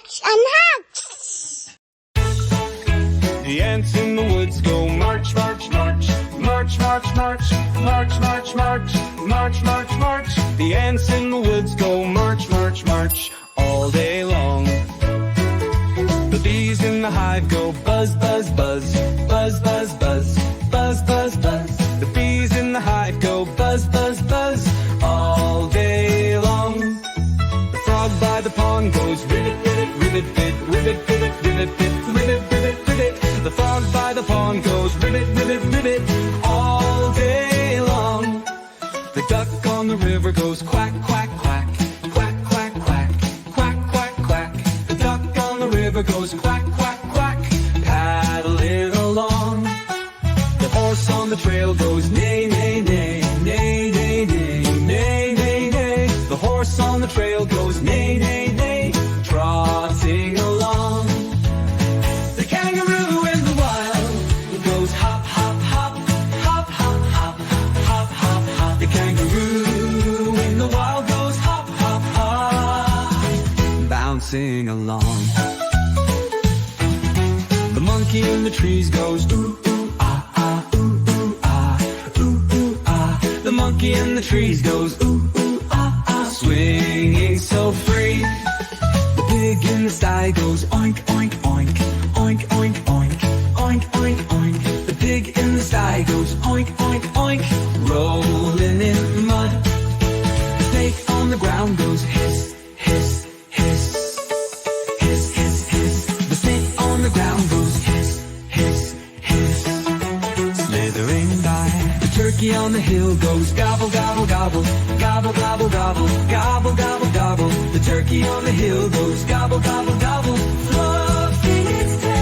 Hugs and hugs. The ants in the woods go march, march, march, march, march, march, march, march, march, march, march, march. The ants in the woods go march, march, march all day long. The bees in the hive go buzz, buzz, buzz, buzz, buzz, buzz, buzz, buzz, buzz. The bees in the hive go buzz, buzz, buzz all day long. The frog by the pond goes ribbit, ribbit, ribbit, ribbit, ribbit, ribbit, ribbit, ribbit, ribbit, ribbit. The frog by the pond goes ribbit, ribbit, ribbit all day long. The duck on the river goes quack, quack, quack, quack, quack, quack, quack, quack, quack. The duck on the river goes quack, quack, quack, paddling along. The horse on the trail goes neigh, neigh, neigh, neigh, neigh, neigh, neigh, neigh, neigh. The horse on the trail goes neigh, neigh, neigh, trotting along. The kangaroo in the wild goes hop, hop, hop, hop, hop, hop, hop, hop, hop. The kangaroo in the wild goes hop, hop, hop, bouncing along. The monkey in the trees goes ooh, ooh, ah, ah, ooh, ooh, ah, ooh, ooh, ah. The monkey in the trees goes ooh, ooh, ah, ah, swinging so free. The pig in the sty goes oink, oink, oink, oink, oink, oink, oink, oink, oink. The pig in the sty goes oink, oink, oink, rolling in mud. The snake on the ground goes hiss, hiss, hiss, hiss, hiss, hiss. The snake on the ground goes hiss, hiss, hiss, slithering by. The turkey on the hill goes gobble, gobble, gobble, gobble, gobble, gobble, gobble, gobble, gobble. The turkey on the hill goes gobble, gobble, gobble, fluffing its tail.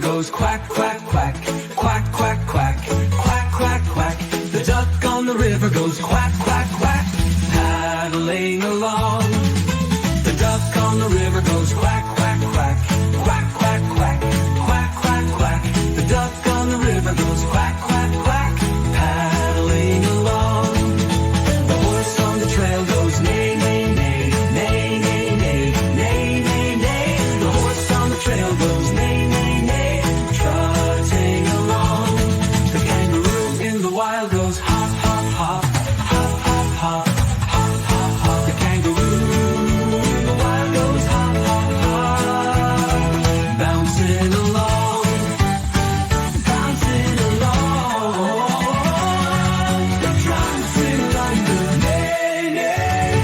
Goes quack, quack, quack, quack, quack, quack, quack, quack, quack. The duck on the river goes quack, quack, quack, paddling along. The duck on the river goes quack, quack, quack, quack, quack, quack, quack, quack, quack. The duck on the river goes quack, quack, quack, paddling along. The horse on the trail goes neigh, neigh, neigh, neigh, neigh, neigh, neigh, neigh, neigh. The horse on the trail goes neigh, neigh, neigh, trotting along. The kangaroo in the wild goes hop, hop, hop, hop, hop, hop, hop, hop, hop. The kangaroo in the wild goes hop, hop, hop, bouncing along, bouncing along, dancing like the neigh, neigh,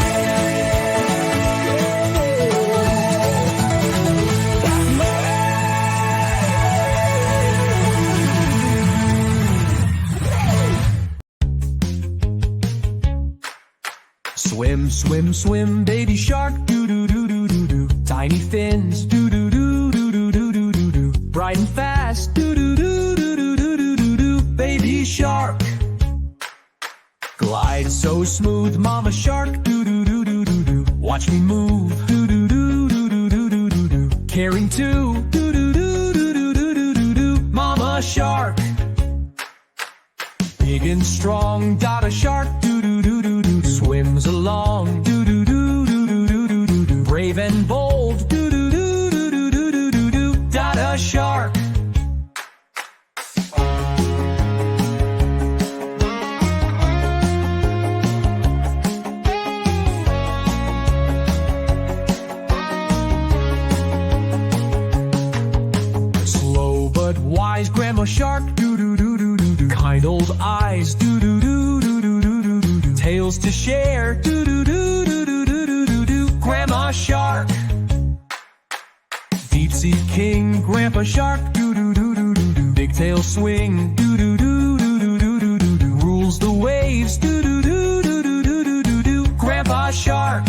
Swim, swim, swim, baby shark, doo-doo-doo-doo-doo-doo. Tiny fins, doo-doo-doo-doo-doo-doo-doo. Bright and fast, doo-doo-doo-doo-doo-doo-doo. Baby shark. Glide so smooth, mama shark, doo-doo-doo-doo-doo-doo. Watch me move, doo-doo-doo-doo-doo-doo-doo. Caring too, doo-doo-doo-doo-doo-doo-doo. Mama shark. Big and strong, Dada shark, doo-doo-doo-doo-doo. Swims along, doo-doo-doo-doo-doo-doo-doo. Brave and bold, doo-doo-doo-doo-doo-doo-doo. Dada shark. Slow but wise, Grandma shark, doo-doo-doo-doo-doo-doo. Kind old eyes, doo-doo-doo-doo-doo-doo-doo. Tales to share, doo-doo-doo-doo-doo-doo-doo. Grandma shark. Deep sea king, Grandpa shark, doo-doo-doo-doo-doo-doo. Big tail swing, doo-doo-doo-doo-doo-doo-doo. Rules the waves, doo-doo-doo-doo-doo-doo-doo. Grandpa shark.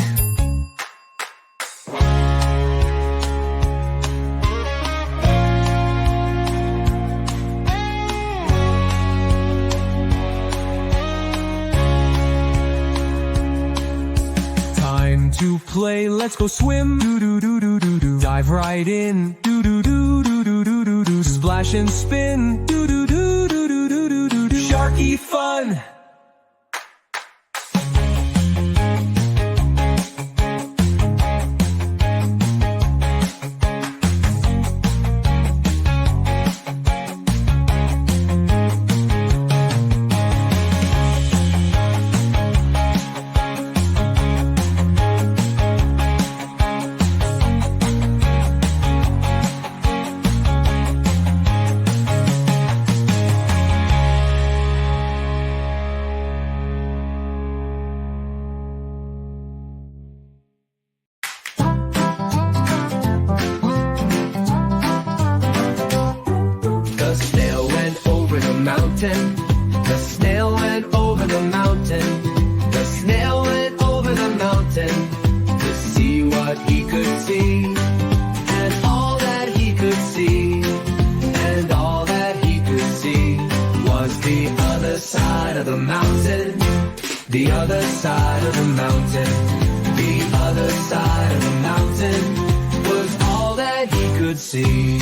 to play, let's go swim. Do-do-do-do-do-do. Dive right in. Do-do-do-do-do-do-do. Splash and spin. Do-do-do-do-do-do-do. Sharky fun. The snail went over the mountain. The snail went over the mountain to see what he could see. And all that he could see, and all that he could see, was the other side of the mountain. The other side of the mountain. The other side of the mountain was all that he could see.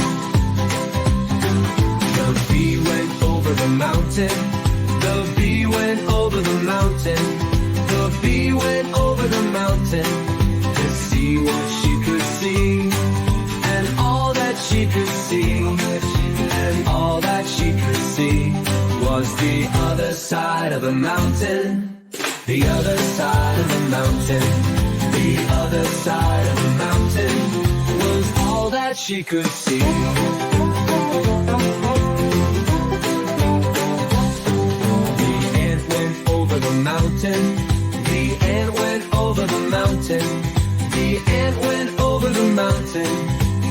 The bee went over the mountain. The bee went over the mountain. The bee went over the mountain to see what she could see. And all that she could see, and all that she could see, was the other side of the mountain. The other side of the mountain. The other side of the mountain was all that she could see. Mountain. The ant went over the mountain. The ant went over the mountain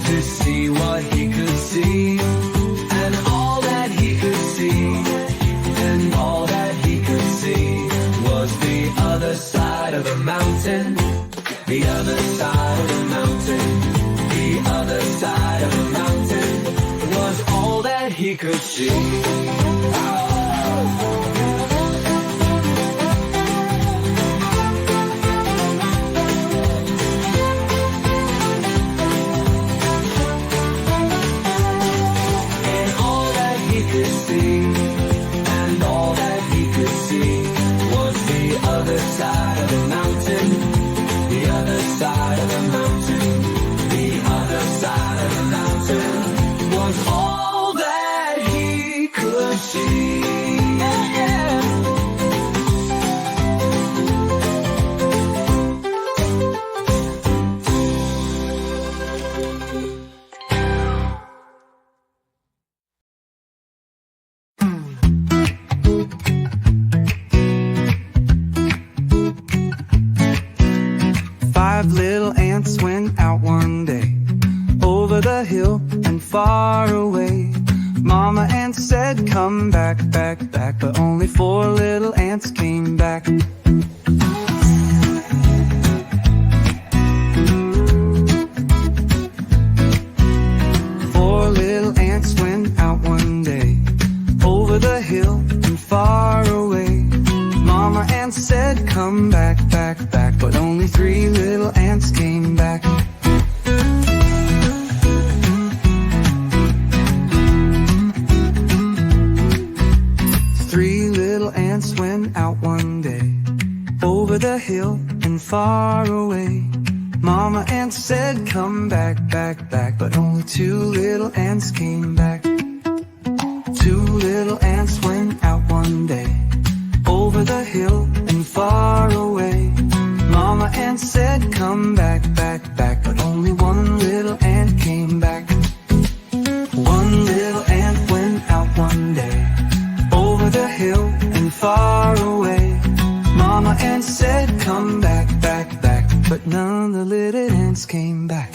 to see what he could see. And all that he could see, and all that he could see, was the other side of the mountain. The other side of the mountain. The other side of the mountain was all that he could see. Side of the mountain, the other side of the mountain, the other side of the mountain was all that he could see. Yeah. 5 little ants went out one day, over the hill and far away. Mama ant said, come back, back, back, but only 4 little ants came back. Four little ants went out one day, over the hill and far away. Mama ant said, come back, back, back, but only 3 little ants came back. Three little ants went out one day, over the hill and far away. Mama ant said, come back, back, back, but only 2 little ants came back. 2 little ants went out one day, over the hill and far away. Mama ant said, come back, back, back, but only 1 little ant came back. 1 little ant went out one day, over the hill and far away. Mama ant said, come back, back, back, but none of the little ants came back.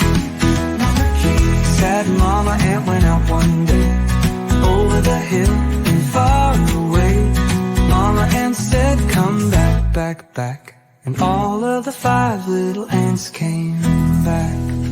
Sad mama ant went out one day, over the hill and far away. Mama ant said, come back, back, back, and all of the 5 little ants came back.